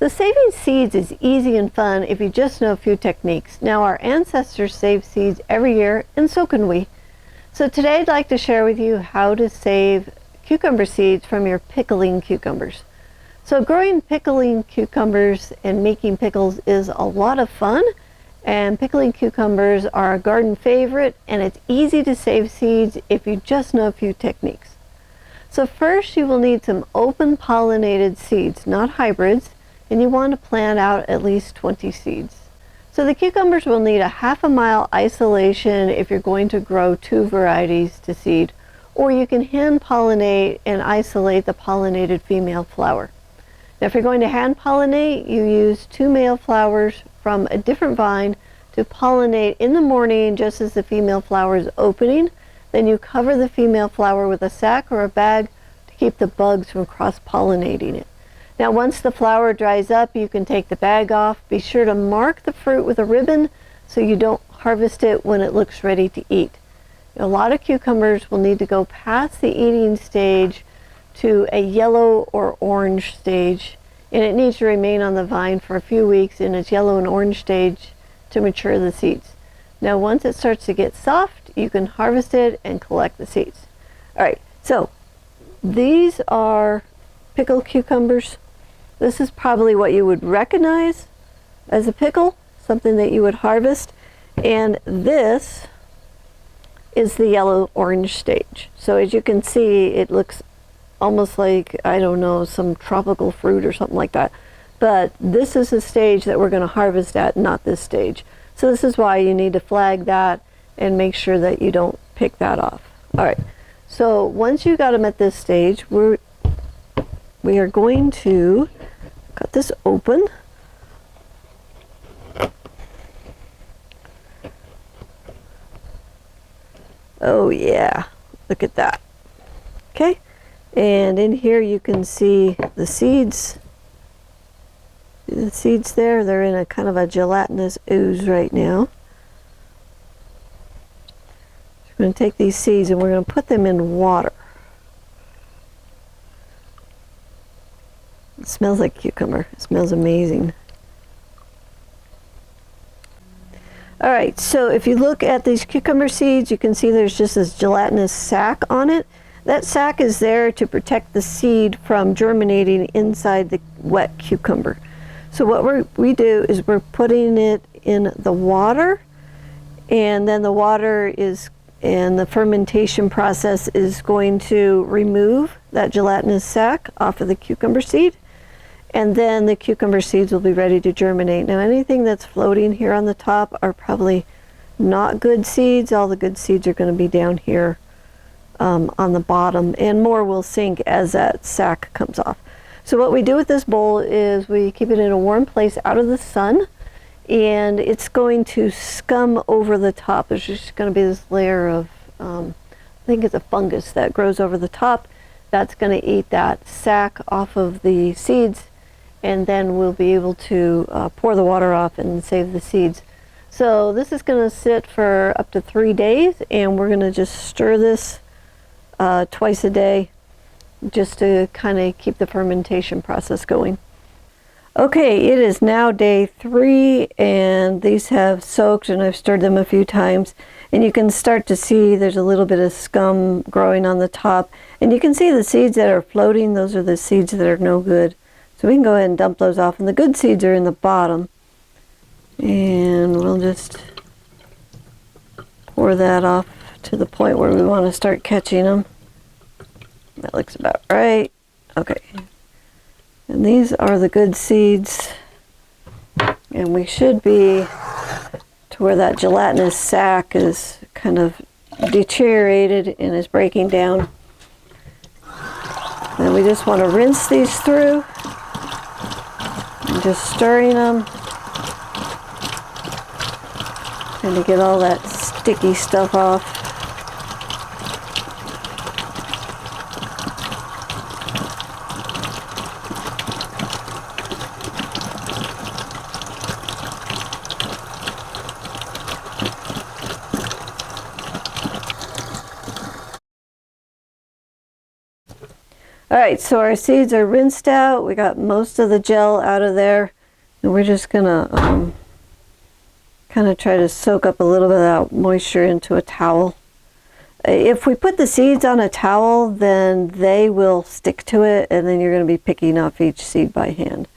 So saving seeds is easy and fun if you just know a few techniques. Now our ancestors saved seeds every year, and so can we. So today I'd like to share with you how to save cucumber seeds from your pickling cucumbers. So growing pickling cucumbers and making pickles is a lot of fun, and pickling cucumbers are a garden favorite, and it's easy to save seeds if you just know a few techniques. So first you will need some open pollinated seeds, not hybrids, and you want to plant out at least 20 seeds. So the cucumbers will need a half-a-mile isolation if you're going to grow 2 varieties to seed, or you can hand pollinate and isolate the pollinated female flower. Now if you're going to hand pollinate, you use 2 male flowers from a different vine to pollinate in the morning just as the female flower is opening. Then you cover the female flower with a sack or a bag to keep the bugs from cross-pollinating it. Now once the flower dries up, you can take the bag off. Be sure to mark the fruit with a ribbon so you don't harvest it when it looks ready to eat. A lot of cucumbers will need to go past the eating stage to a yellow or orange stage, and it needs to remain on the vine for a few weeks in its yellow and orange stage to mature the seeds. Now once it starts to get soft, you can harvest it and collect the seeds. Alright, so these are pickled cucumbers. This is probably what you would recognize as a pickle, something that you would harvest. And this is the yellow-orange stage. So as you can see, it looks almost like, I don't know, some tropical fruit or something like that. But this is the stage that we're going to harvest at, not this stage. So this is why you need to flag that and make sure that you don't pick that off. All right, so once you got them at this stage, we are going to cut this open. Oh yeah, look at that. Okay, and in here you can see the seeds. See the seeds there? They're in a kind of a gelatinous ooze right now. So we're going to take these seeds and we're going to put them in water. It smells like cucumber. It smells amazing. Alright, so if you look at these cucumber seeds, you can see there's just this gelatinous sac on it. That sac is there to protect the seed from germinating inside the wet cucumber. So what we do is we're putting it in the water, and then the water and the fermentation process is going to remove that gelatinous sac off of the cucumber seed. And then the cucumber seeds will be ready to germinate. Now anything that's floating here on the top are probably not good seeds. All the good seeds are going to be down here on the bottom, and more will sink as that sac comes off. So what we do with this bowl is we keep it in a warm place out of the sun, and it's going to scum over the top. There's just going to be this layer of, I think it's a fungus that grows over the top. That's going to eat that sac off of the seeds, and then we'll be able to pour the water off and save the seeds. So this is going to sit for up to 3 days, and we're going to just stir this twice a day just to kind of keep the fermentation process going. Okay, it is now day 3, and these have soaked, and I've stirred them a few times, and you can start to see there's a little bit of scum growing on the top, and you can see the seeds that are floating. Those are the seeds that are no good. So we can go ahead and dump those off, and the good seeds are in the bottom. And we'll just pour that off to the point where we want to start catching them. That looks about right. Okay. And these are the good seeds. And we should be to where that gelatinous sac is kind of deteriorated and is breaking down. And we just want to rinse these through. And just stirring them. And to get all that sticky stuff off. All right, so our seeds are rinsed out. We got most of the gel out of there. And we're just gonna kind of try to soak up a little bit of that moisture into a towel. If we put the seeds on a towel, then they will stick to it, and then you're going to be picking off each seed by hand.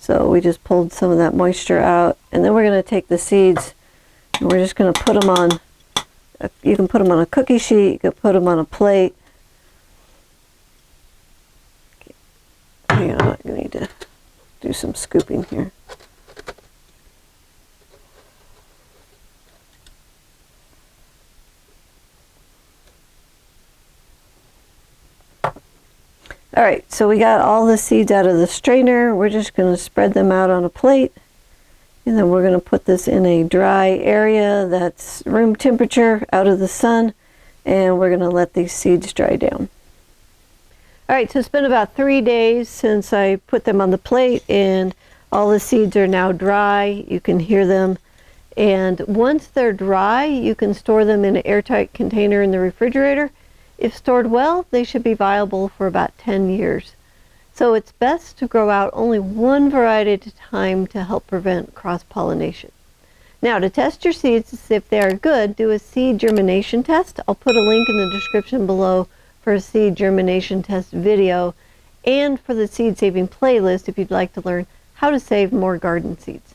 So we just pulled some of that moisture out, and then we're going to take the seeds and we're just going to put them on, you can put them on a cookie sheet, you can put them on a plate. Hang on, I need to do some scooping here. All right, so we got all the seeds out of the strainer. We're just going to spread them out on a plate. And then we're going to put this in a dry area that's room temperature, out of the sun. And we're going to let these seeds dry down. All right, so it's been about 3 days since I put them on the plate, and all the seeds are now dry. You can hear them. And once they're dry, you can store them in an airtight container in the refrigerator. If stored well, they should be viable for about 10 years. So it's best to grow out only one variety at a time to help prevent cross-pollination. Now, to test your seeds to see if they are good, do a seed germination test. I'll put a link in the description below for a seed germination test video and for the seed saving playlist if you'd like to learn how to save more garden seeds.